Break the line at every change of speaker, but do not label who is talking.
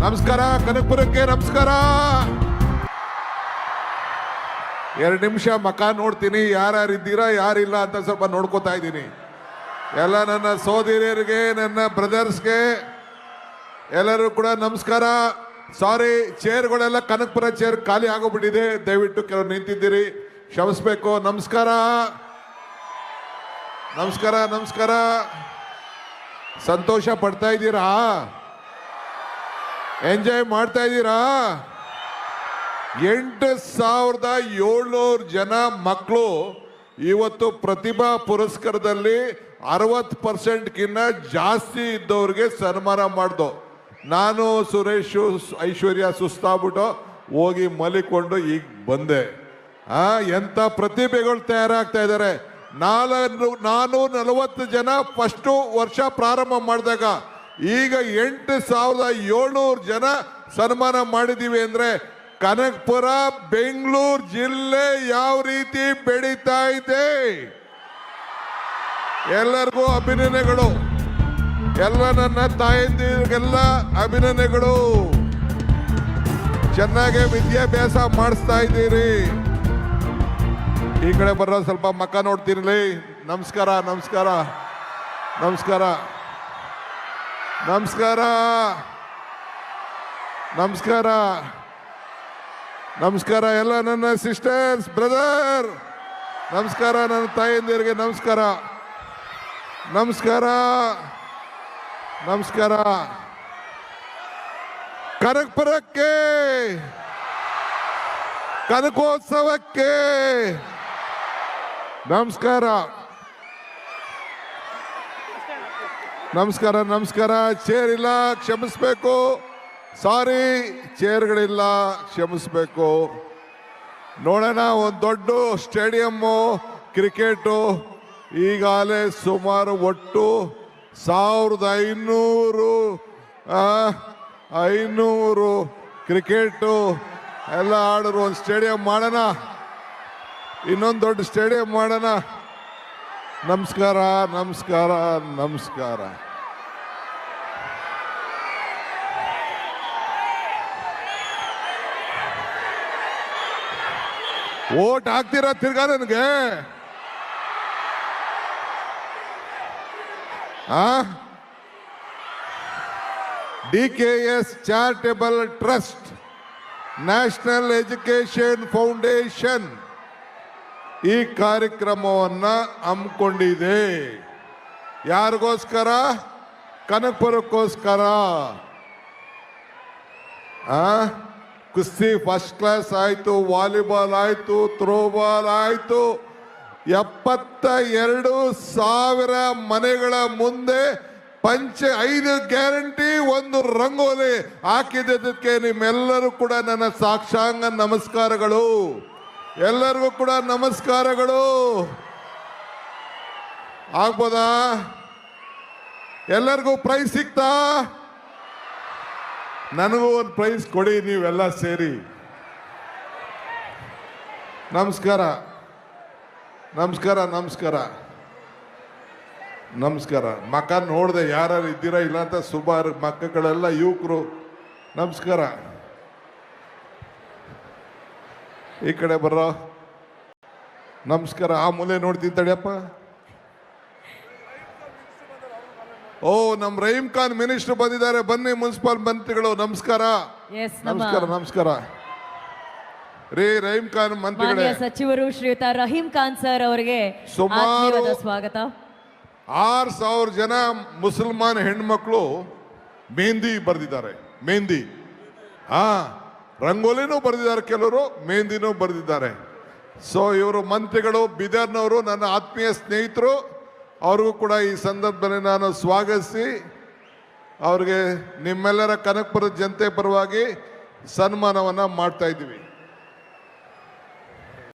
ನಮಸ್ಕಾರ ಕನಕಪುರಕ್ಕೆ ನಮಸ್ಕಾರ. 2 ನಿಮಿಷ ಮಕ ನೋಡ್ತೀನಿ, ಯಾರ್ಯಾರಿದ್ದೀರಾ ಯಾರಿಲ್ಲ ಅಂತ ಸ್ವಲ್ಪ ನೋಡ್ಕೋತಾ ಇದ್ದೀನಿ. ಎಲ್ಲ ನನ್ನ ಸೋದರಿಯರಿಗೆ, ನನ್ನ ಬ್ರದರ್ಸ್ಗೆ ಎಲ್ಲರೂ ಕೂಡ ನಮಸ್ಕಾರ. ಸಾರಿ, ಚೇರ್ಗಳೆಲ್ಲ ಕನಕಪುರ ಚೇರ್ ಖಾಲಿ ಆಗೋಗ್ಬಿಟ್ಟಿದೆ. ದಯವಿಟ್ಟು ಕೆಲವರು ನಿಂತಿದ್ದೀರಿ, ಕ್ಷಮಿಸ್ಬೇಕು. ನಮಸ್ಕಾರ ನಮಸ್ಕಾರ ನಮಸ್ಕಾರ. ಸಂತೋಷ ಪಡ್ತಾ ಇದ್ದೀರಾ? ಎಂಜಾಯ್ ಮಾಡ್ತಾ ಇದ್ದೀರಾ? 8700 ಜನ ಮಕ್ಕಳು ಇವತ್ತು ಪ್ರತಿಭಾ ಪುರಸ್ಕಾರದಲ್ಲಿ 60%ಗಿನ್ನ ಜಾಸ್ತಿ ಇದ್ದವ್ರಿಗೆ ಸನ್ಮಾನ ಮಾಡ್ದು. ನಾನು ಸುರೇಶ್ ಐಶ್ವರ್ಯ ಸುಸ್ತಾಗ್ಬಿಟ್ಟು ಹೋಗಿ ಮಲಿಕೊಂಡು ಈಗ ಬಂದೆ. ಎಂಥ ಪ್ರತಿಭೆಗಳು ತಯಾರಾಗ್ತಾ ಇದ್ದಾರೆ. 440 ಜನ ಫಸ್ಟು ವರ್ಷ ಪ್ರಾರಂಭ ಮಾಡಿದಾಗ ಈಗ 8700 ಜನ ಸನ್ಮಾನ ಮಾಡಿದ್ದೀವಿ ಅಂದರೆ ಕನಕಪುರ ಬೆಂಗಳೂರು ಜಿಲ್ಲೆ ಯಾವ ರೀತಿ ಬೆಳೀತಾ ಇದೆ. ಎಲ್ಲರಿಗೂ ಅಭಿನಂದನೆಗಳು. ಎಲ್ಲ ನನ್ನ ತಾಯಂದಿರಿಗೆಲ್ಲ ಅಭಿನಂದನೆಗಳು. ಚೆನ್ನಾಗಿ ವಿದ್ಯಾಭ್ಯಾಸ ಮಾಡಿಸ್ತಾ ಇದ್ದೀರಿ. ಈ ಕಡೆ ಬರೋ ಸ್ವಲ್ಪ ಮಕ್ಕ ನೋಡ್ತಿರ್ಲಿ. ನಮಸ್ಕಾರ ನಮಸ್ಕಾರ ನಮಸ್ಕಾರ ನಮಸ್ಕಾರ ನಮಸ್ಕಾರ ನಮಸ್ಕಾರ. ಎಲ್ಲ ನನ್ನ ಸಿಸ್ಟರ್ಸ್ ಬ್ರದರ್ ನಮಸ್ಕಾರ. ನನ್ನ ತಾಯಂದಿರಿಗೆ ನಮಸ್ಕಾರ ನಮಸ್ಕಾರ ನಮಸ್ಕಾರ. ಕನಕಪುರಕ್ಕೆ, ಕನಕೋತ್ಸವಕ್ಕೆ ನಮಸ್ಕಾರ ನಮಸ್ಕಾರ ನಮಸ್ಕಾರ. ಚೇರ್ ಇಲ್ಲ, ಕ್ಷಮಿಸ್ಬೇಕು. ಸಾರಿ, ಚೇರ್ಗಳಿಲ್ಲ, ಕ್ಷಮಿಸ್ಬೇಕು. ನೋಡೋಣ, ಒಂದು ದೊಡ್ಡ ಸ್ಟೇಡಿಯಮ್ಮು ಕ್ರಿಕೆಟು ಈಗಾಗಲೇ ಸುಮಾರು ಒಟ್ಟು 1500 ಕ್ರಿಕೆಟು ಎಲ್ಲ ಆಡೋರು. ಒಂದು ಸ್ಟೇಡಿಯಂ ಮಾಡೋಣ, ಇನ್ನೊಂದು ದೊಡ್ಡ ಸ್ಟೇಡಿಯಂ ಮಾಡೋಣ. ನಮಸ್ಕಾರ ನಮಸ್ಕಾರ ನಮಸ್ಕಾರ. ಓಟ್ ಹಾಕ್ತೀರಾ ತಿರ್ಗಾ ನನಗೆ? DKS charitable trust, national education foundation ಈ ಕಾರ್ಯಕ್ರಮವನ್ನ ಹಮ್ಮಿಕೊಂಡಿದೆ. ಯಾರಿಗೋಸ್ಕರ? ಕನಕಪುರಕ್ಕೋಸ್ಕರ. ಕುಸ್ತಿ ಫಸ್ಟ್ ಕ್ಲಾಸ್ ಆಯ್ತು, ವಾಲಿಬಾಲ್ ಆಯ್ತು, ಥ್ರೋಬಾಲ್ ಆಯ್ತು. 72,000 ಮನೆಗಳ ಮುಂದೆ 5 ಗ್ಯಾರಂಟಿ, 1 ರಂಗೋಲಿ ಹಾಕಿದ್ದಕ್ಕೆ ನಿಮ್ಮೆಲ್ಲರೂ ಕೂಡ ನನ್ನ ಸಾಕ್ಷಾಂಗ ನಮಸ್ಕಾರಗಳು. ಎಲ್ಲರಿಗೂ ಕೂಡ ನಮಸ್ಕಾರಗಳು. ಆಗ್ಬೋದಾ? ಎಲ್ಲರಿಗೂ ಪ್ರೈಸ್ ಸಿಗ್ತಾ? ನನಗೂ ಒಂದು ಪ್ರೈಸ್ ಕೊಡಿ ನೀವೆಲ್ಲ ಸೇರಿ. ನಮಸ್ಕಾರ ನಮಸ್ಕಾರ ನಮಸ್ಕಾರ ನಮಸ್ಕಾರ. ಮಕ್ಕ ನೋಡಿದೆ ಯಾರು ಇದ್ದೀರಾ ಇಲ್ಲ ಅಂತ. ಸುಮಾರು ಮಕ್ಕಳೆಲ್ಲ ಯುವಕರು. ನಮಸ್ಕಾರ. ಈ ಕಡೆ ಬರೋ ನಮಸ್ಕಾರ. ಆ ಮೂಲೆ ನೋಡ್ತೀನಿ ತಡಿಯಪ್ಪ. ಓ, ನಮ್ಮ ರಹೀಂ ಖಾನ್ ಮಿನಿಸ್ಟರ್ ಬಂದಿದ್ದಾರೆ. ಬನ್ನಿ ಮುನ್ಸಿಪಲ್ ಮಂತ್ರಿಗಳು. ನಮಸ್ಕಾರ ನಮಸ್ಕಾರ ನಮಸ್ಕಾರ ರೀ. ರಹೀಂ ಖಾನ್ ಮಂತ್ರಿಗಳೇ,
ಸಚಿವರು ಶ್ರೀಯುತ ರಹೀಂ ಖಾನ್ ಸರ್ ಅವರಿಗೆ ಸುಮಾರು ಸ್ವಾಗತ.
6000 ಜನ ಮುಸಲ್ಮಾನ್ ಹೆಣ್ಮಕ್ಳು ಮೆಹಂದಿ ಬರೆದಿದ್ದಾರೆ. ಮೆಹಂದಿ, ರಂಗೋಲಿನೂ ಬರೆದಿದ್ದಾರೆ, ಕೆಲವರು ಮೆಹಂದಿನೂ ಬರೆದಿದ್ದಾರೆ. ಸೊ ಇವರು ಮಂತ್ರಿಗಳು, ಬೀದರ್ನವರು, ನನ್ನ ಆತ್ಮೀಯ ಸ್ನೇಹಿತರು. ಅವ್ರಿಗೂ ಕೂಡ ಈ ಸಂದರ್ಭದಲ್ಲಿ ನಾನು ಸ್ವಾಗತಿಸಿ ಅವ್ರಿಗೆ ನಿಮ್ಮೆಲ್ಲರ ಕನಕಪುರದ ಜನತೆ ಪರವಾಗಿ ಸನ್ಮಾನವನ್ನು ಮಾಡ್ತಾ ಇದ್ದೀವಿ.